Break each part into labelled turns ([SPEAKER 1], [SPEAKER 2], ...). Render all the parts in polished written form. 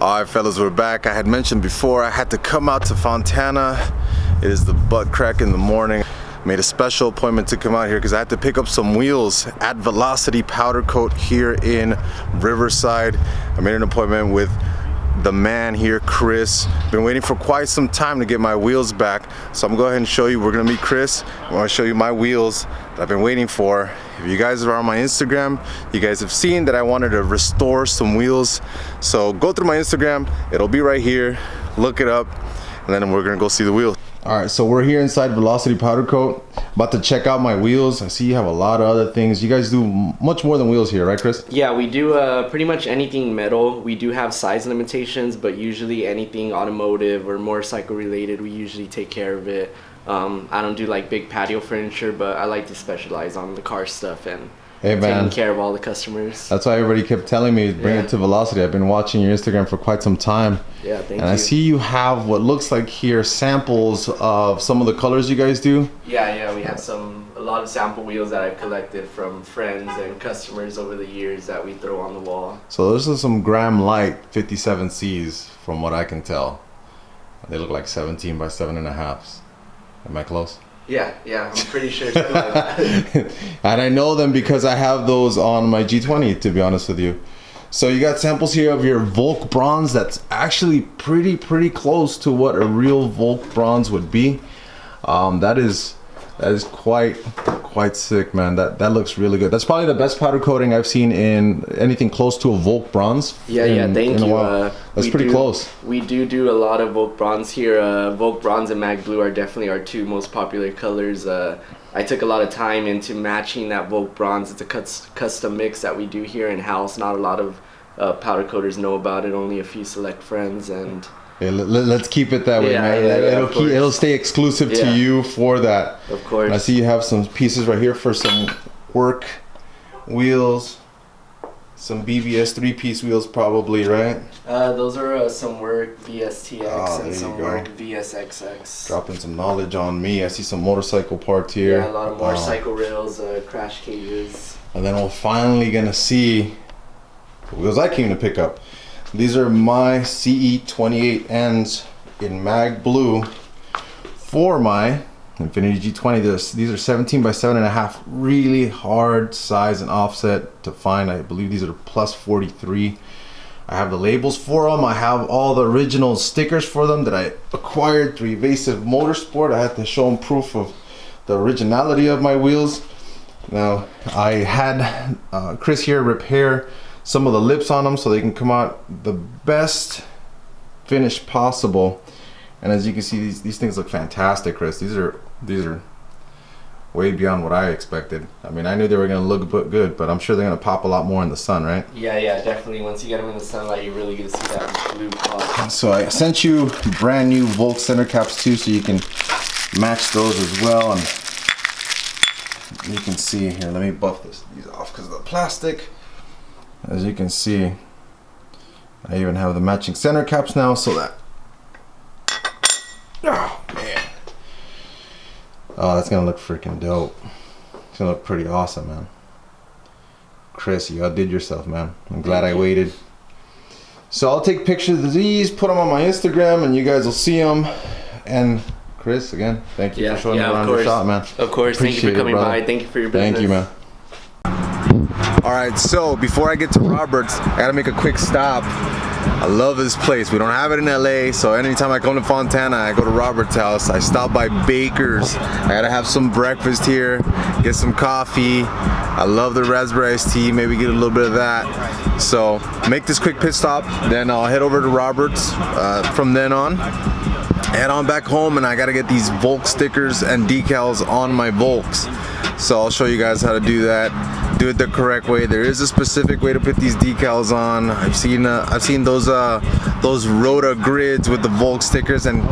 [SPEAKER 1] Alright fellas, we're back. I had mentioned before I had to come out to Fontana. It is the butt crack in the morning. Made a special appointment to come out here because I had to pick up some wheels at Velocity Powdercoat here in Riverside. I made an appointment with the man here, Chris. Been waiting for quite some time to get my wheels back, so I'm gonna go ahead and show you. We're gonna meet Chris. I'm gonna show you my wheels that I've been waiting for. If you guys are on my Instagram, you guys have seen that I wanted to restore some wheels. So go through my Instagram, it'll be right here. Look it up, and then we're gonna go see the wheels. All right, so we're here inside Velocity Powdercoat, about to check out my wheels. I see you have a lot of other things. You guys do much more than wheels here, right, Chris?
[SPEAKER 2] Yeah, we do pretty much anything metal. We do have size limitations, but usually anything automotive or motorcycle related, we usually take care of it. I don't do like big patio furniture, but I like to specialize on the car stuff and taking care of all the customers. That's
[SPEAKER 1] why everybody kept telling me bring it to Velocity. I've been watching your Instagram for quite some time.
[SPEAKER 2] Yeah, thank you.
[SPEAKER 1] And I see you have what looks like here samples of some of the colors you guys do.
[SPEAKER 2] Yeah, we have a lot of sample wheels that I've collected from friends and customers over the years that we throw on the wall.
[SPEAKER 1] So those are some Graham Light 57Cs from what I can tell. They look like 17 by 7.5s. Am I close?
[SPEAKER 2] Yeah, I'm pretty sure it's like that.
[SPEAKER 1] And I know them because I have those on my G20, to be honest with you. So you got samples here of your Volk bronze that's actually pretty close to what a real Volk bronze would be. That is quite sick, man. That looks really good. That's probably the best powder coating I've seen in anything close to a Volk bronze.
[SPEAKER 2] Yeah, thank you.
[SPEAKER 1] That's pretty close.
[SPEAKER 2] We do a lot of Volk bronze here. Volk bronze and mag blue are definitely our two most popular colors. I took a lot of time into matching that Volk bronze. It's a custom mix that we do here in house. Not a lot of powder coaters know about it. Only a few select friends and.
[SPEAKER 1] Yeah, let's keep it that way, man. It'll stay exclusive to you for that.
[SPEAKER 2] Of course.
[SPEAKER 1] And I see you have some pieces right here for some work wheels, some BBS 3-piece wheels probably, right?
[SPEAKER 2] Those are some work VSTX and some work VSXX.
[SPEAKER 1] Dropping some knowledge on me. I see some motorcycle parts here.
[SPEAKER 2] Yeah, a lot of motorcycle rails, crash cages.
[SPEAKER 1] And then we're finally gonna see the wheels I came to pick up. These are my CE28 ends in mag blue for my Infiniti G20. These are 17 by 7.5, really hard size and offset to find. I believe these are plus 43. I have the labels for them. I have all the original stickers for them that I acquired through Evasive Motorsports. I had to show them proof of the originality of my wheels. Now, I had Chris here repair some of the lips on them so they can come out the best finish possible. And as you can see, these things look fantastic, Chris. These are way beyond what I expected. I mean, I knew they were gonna look good, but I'm sure they're gonna pop a lot more in the sun, right?
[SPEAKER 2] Yeah, definitely. Once you get them in the sunlight, you're really gonna see that blue pop.
[SPEAKER 1] So I sent you brand new Volk center caps too, so you can match those as well. And you can see here, let me buff these off because of the plastic. As you can see, I even have the matching center caps now, so that, oh man, oh, that's gonna look freaking dope. It's gonna look pretty awesome, man. Chris, you outdid yourself, man. I'm glad I waited. So I'll take pictures of these, put them on my Instagram, and you guys will see them. And Chris, again, thank you for showing me around your shop, man.
[SPEAKER 2] Of course, thank you for coming by. Thank you for your business.
[SPEAKER 1] Thank you, man. Alright, so before I get to Roberts, I gotta make a quick stop. I love this place. We don't have it in LA, so anytime I come to Fontana, I go to Roberts' house. I stop by Baker's. I gotta have some breakfast here, get some coffee. I love the raspberry iced tea, maybe get a little bit of that. So make this quick pit stop, then I'll head over to Roberts. From then on, head on back home, and I gotta get these Volk stickers and decals on my Volks. So I'll show you guys how to do that. Do it the correct way. There is a specific way to put these decals on. I've seen those Rota grids with the Volk stickers, and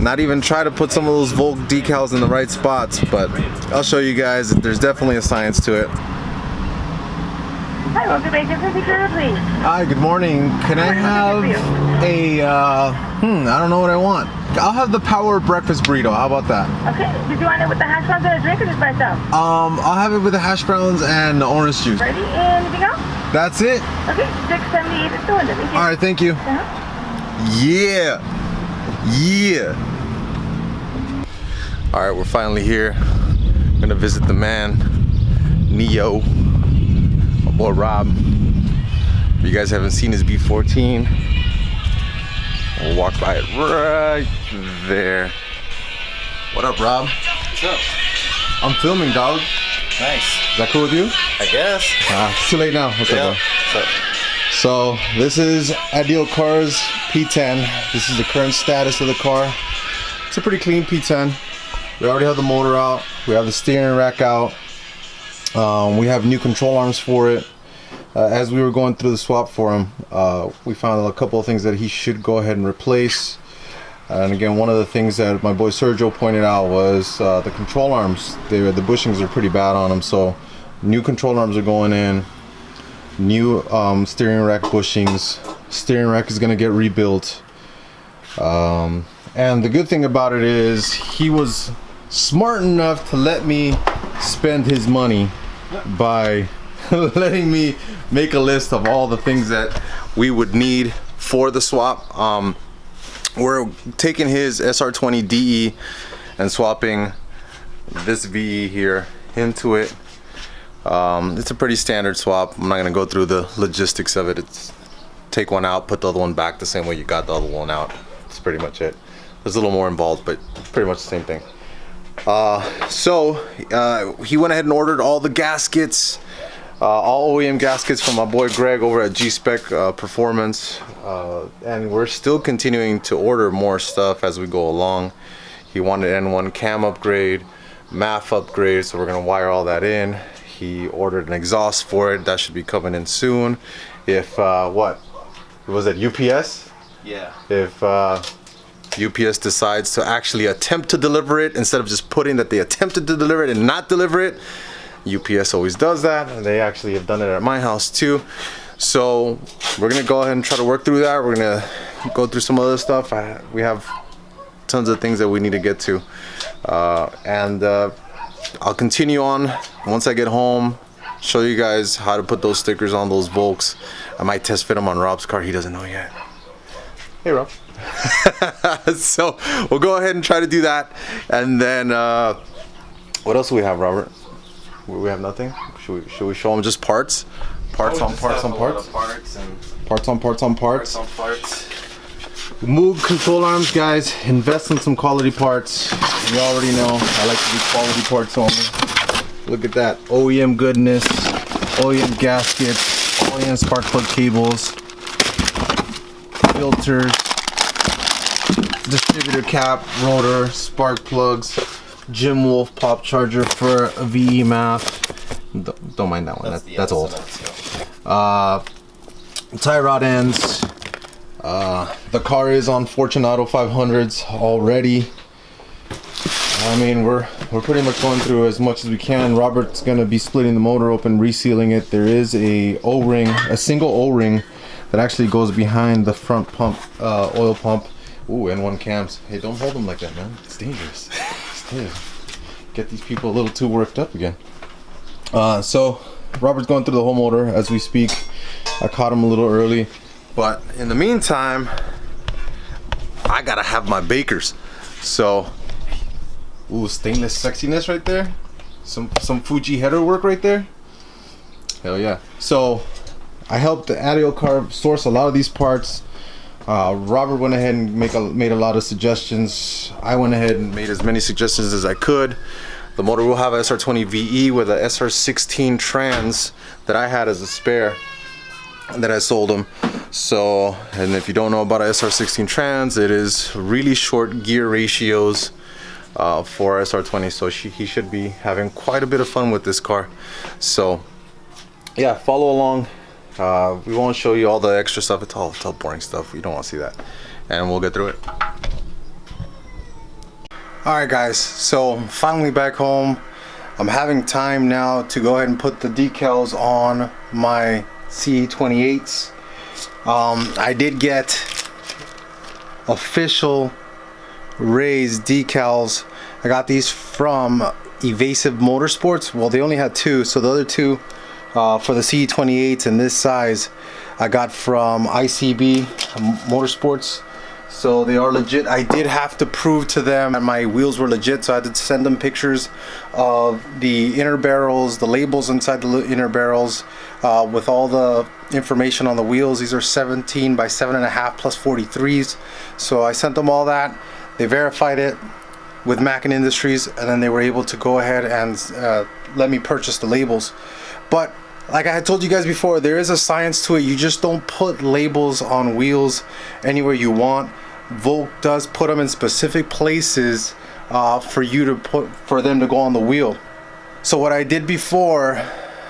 [SPEAKER 1] not even try to put some of those Volk decals in the right spots. But I'll show you guys. There's definitely a science to it.
[SPEAKER 3] Hi, welcome back to Secure, please.
[SPEAKER 1] Hi, good morning. Can I have a, I don't know what I want. I'll have the power breakfast burrito. How about that?
[SPEAKER 3] Okay. Did you want it with the hash browns and a drink or just by itself?
[SPEAKER 1] I'll have it with the hash browns and the orange juice.
[SPEAKER 3] Ready? Anything else?
[SPEAKER 1] That's it?
[SPEAKER 3] Okay, 678 is the window.
[SPEAKER 1] All right, thank you. Yeah. Yeah. All right, we're finally here. I'm gonna visit the man, Neo, my boy Rob. If you guys haven't seen his B14, we'll walk by it right there. What up, Rob?
[SPEAKER 4] What's up?
[SPEAKER 1] I'm filming, dog.
[SPEAKER 4] Nice.
[SPEAKER 1] Is that cool with you?
[SPEAKER 4] I guess.
[SPEAKER 1] It's too late now. What's up, bro?
[SPEAKER 4] What's up?
[SPEAKER 1] So this is Ideal Cars P10. This is the current status of the car. It's a pretty clean P10. We already have the motor out. We have the steering rack out. We have new control arms for it. As we were going through the swap for him, we found a couple of things that he should go ahead and replace. And again, one of the things that my boy Sergio pointed out was the control arms. The bushings are pretty bad on them, so new control arms are going in. New steering rack bushings. Steering rack is going to get rebuilt. And the good thing about it is he was smart enough to let me spend his money by letting me make a list of all the things that we would need for the swap. We're taking his SR20 DE and swapping this VE here into it. It's a pretty standard swap. I'm not gonna go through the logistics of it. It's take one out, put the other one back the same way you got the other one out. That's pretty much it. There's a little more involved, but pretty much the same thing. He went ahead and ordered all the gaskets, all OEM gaskets from my boy Greg over at G-Spec Performance, and we're still continuing to order more stuff as we go along. He wanted N1 cam upgrade, MAF upgrade, so we're gonna wire all that in. He ordered an exhaust for it. That should be coming in soon. If what was it, UPS?
[SPEAKER 4] Yeah.
[SPEAKER 1] If UPS decides to actually attempt to deliver it instead of just putting that they attempted to deliver it and not deliver it. UPS always does that, and they actually have done it at my house too. So we're gonna go ahead and try to work through that. We're gonna go through some other stuff. We have tons of things that we need to get to, and I'll continue on once I get home, show you guys how to put those stickers on those Volks. I might test fit them on Rob's car. He doesn't know yet. Hey, Rob. So we'll go ahead and try to do that, and then what else do we have, Robert? We have nothing. Should we show them just parts? Parts on parts on parts.
[SPEAKER 4] Parts and
[SPEAKER 1] Parts on parts on parts.
[SPEAKER 4] parts on parts.
[SPEAKER 1] Move control arms, guys. Invest in some quality parts. You already know I like to do quality parts only. Look at that OEM goodness, OEM gaskets, OEM spark plug cables, filters, distributor cap, rotor, spark plugs, Jim Wolf pop charger for a VE MAF. Don't mind that one. That's old. Tie rod ends. The car is on Fortunato 500s already. I mean, we're pretty much going through as much as we can. Robert's gonna be splitting the motor open, resealing it. There is a O-ring, a single O-ring that actually goes behind the front pump, oil pump. Ooh, N1 cams. Hey, don't hold them like that, man. It's dangerous. Get these people a little too worked up again. So Robert's going through the whole motor as we speak. I caught him a little early, but in the meantime, I gotta have my bakers. So, ooh, stainless sexiness right there. Some Fuji header work right there. Hell yeah. So I helped the Ideal Car source a lot of these parts. Robert went ahead and made a lot of suggestions. I went ahead and made as many suggestions as I could. The motor will have a SR20 VE with a SR16 trans that I had as a spare that I sold him. So, and if you don't know about a SR16 trans, it is really short gear ratios for SR20. So he should be having quite a bit of fun with this car. So yeah, follow along. We won't show you all the extra stuff. It's all boring stuff. You don't want to see that, and we'll get through it. Alright guys, so finally back home. I'm having time now to go ahead and put the decals on my Ce28s. I did get official raised decals. I got these from Evasive Motorsports. Well, they only had two, so the other two for the Ce28s in this size I got from ICB Motorsports. So they are legit. I did have to prove to them that my wheels were legit, so I had to send them pictures of the inner barrels, the labels inside the inner barrels, with all the information on the wheels. These are 17 by 7.5 plus 43s. So I sent them all that. They verified it with Mackin Industries, and then they were able to go ahead and let me purchase the labels. But like I had told you guys before, there is a science to it. You just don't put labels on wheels anywhere you want. Volk does put them in specific places for them to go on the wheel. So what I did before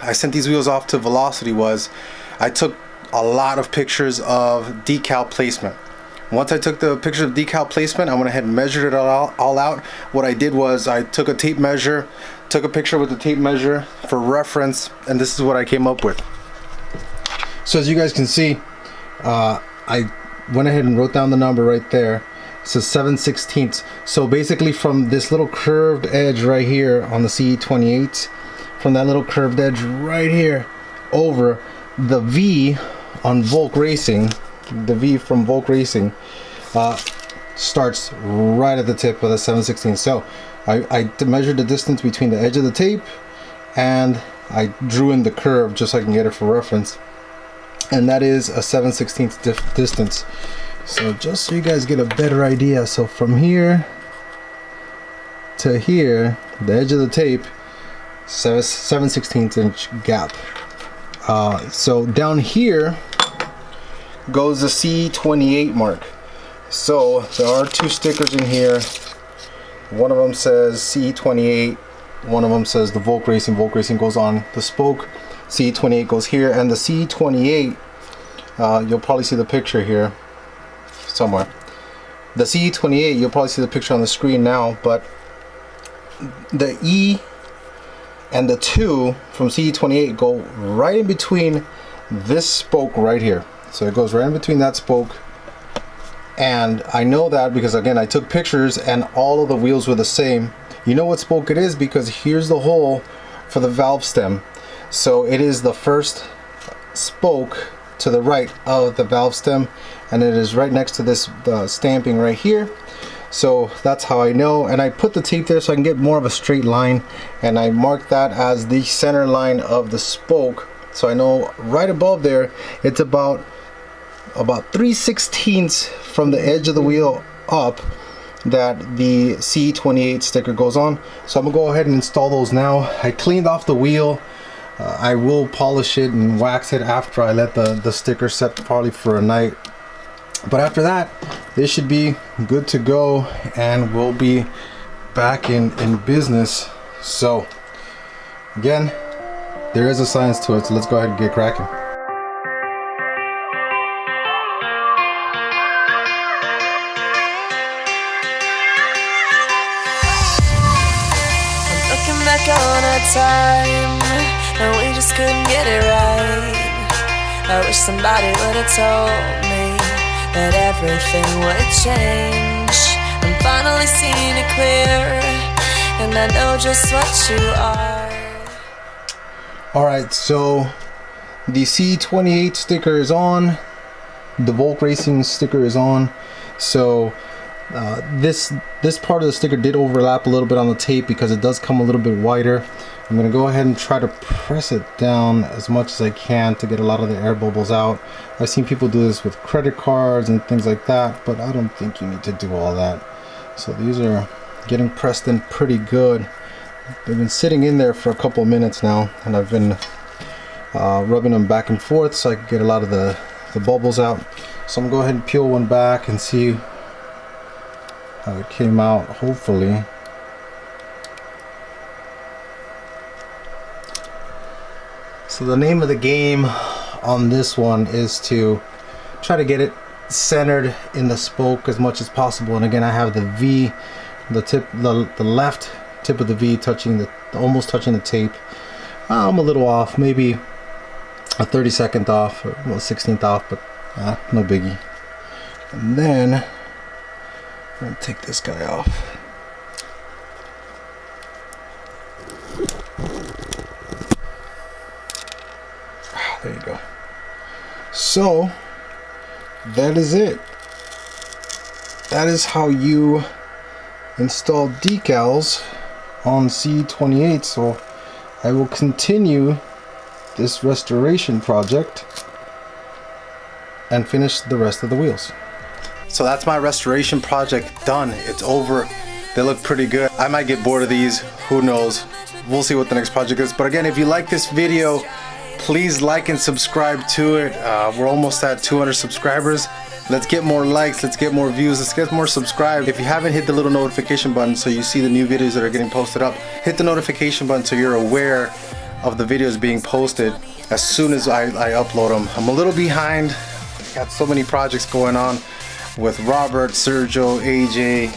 [SPEAKER 1] I sent these wheels off to Velocity was I took a lot of pictures of decal placement. Once I took the picture of decal placement, I went ahead and measured it all out. What I did was I took a tape measure, took a picture with the tape measure for reference, and this is what I came up with. So as you guys can see, I went ahead and wrote down the number right there. It says 7/16. So basically from this little curved edge right here on the Ce28, from that little curved edge right here over the V on Volk Racing, the V from Volk Racing starts right at the tip of the 7/16. So I measured the distance between the edge of the tape and I drew in the curve just so I can get it for reference. And that is a 7/16 distance. So just so you guys get a better idea, so from here to here, the edge of the tape, 7/16 inch gap. So down here goes the Ce28 mark. So there are two stickers in here. One of them says Ce28, one of them says the Volk Racing. Volk Racing goes on the spoke, Ce28 goes here, and the Ce28, you'll probably see the picture here somewhere. The Ce28, you'll probably see the picture on the screen now, but the E and the 2 from Ce28 go right in between this spoke right here. So it goes right in between that spoke, and I know that because again I took pictures and all of the wheels were the same. You know what spoke it is because here's the hole for the valve stem. So it is the first spoke to the right of the valve stem, and it is right next to this stamping right here. So that's how I know, and I put the tape there so I can get more of a straight line, and I marked that as the center line of the spoke, so I know right above there it's about 3/16 from the edge of the wheel up that the Ce28 sticker goes on. So I'm gonna go ahead and install those now. I cleaned off the wheel. I will polish it and wax it after I let the sticker set probably for a night. But after that, this should be good to go and we'll be back in business. So again, there is a science to it, so let's go ahead and get cracking.
[SPEAKER 4] I'm looking back on our time and we just couldn't get it right. I wish somebody would have told me that everything would change. I'm finally seeing it clear, and I know just what you are.
[SPEAKER 1] Alright, so the Ce28 sticker is on, the Volk Racing sticker is on. So this part of the sticker did overlap a little bit on the tape because it does come a little bit wider. I'm going to go ahead and try to press it down as much as I can to get a lot of the air bubbles out. I've seen people do this with credit cards and things like that, but I don't think you need to do all that. So these are getting pressed in pretty good. They've been sitting in there for a couple of minutes now, and I've been rubbing them back and forth so I can get a lot of the bubbles out. So I'm going to go ahead and peel one back and see how it came out, hopefully. So the name of the game on this one is to try to get it centered in the spoke as much as possible. And again, I have the V, the left tip of the V touching almost touching the tape. I'm a little off, maybe a 32nd off, or a 16th off, but no biggie. And then I'm gonna take this guy off. There you go. So that is it. That is how you install decals on Ce28. So I will continue this restoration project and finish the rest of the wheels. So that's my restoration project done. It's over. They look pretty good. I might get bored of these, who knows. We'll see what the next project is. But again, if you like this video, please like and subscribe to it. We're almost at 200 subscribers. Let's get more likes, let's get more views, let's get more subscribed. If you haven't hit the little notification button so you see the new videos that are getting posted up, hit the notification button so you're aware of the videos being posted as soon as I upload them. I'm a little behind. I got so many projects going on with Robert, Sergio, AJ,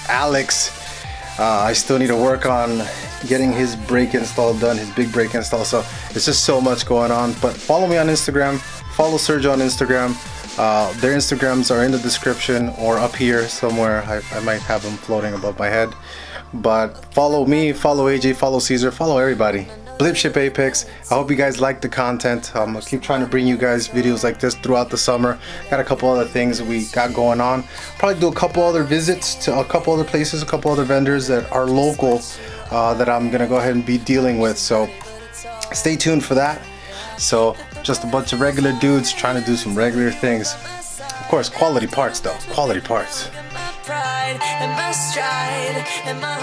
[SPEAKER 1] Alex. I still need to work on getting his brake install done, his big brake install. So it's just so much going on. But follow me on Instagram, follow Sergio on Instagram. Their Instagrams are in the description or up here somewhere. I might have them floating above my head. But follow me, follow AJ, follow Caesar, follow everybody. Blipship Apex. I hope you guys like the content. I'll keep trying to bring you guys videos like this throughout the summer. Got a couple other things we got going on. Probably do a couple other visits to a couple other places, a couple other vendors that are local that I'm gonna go ahead and be dealing with. So stay tuned for that. So just a bunch of regular dudes trying to do some regular things. Of course, quality parts though, quality parts.
[SPEAKER 4] Pride and my stride and my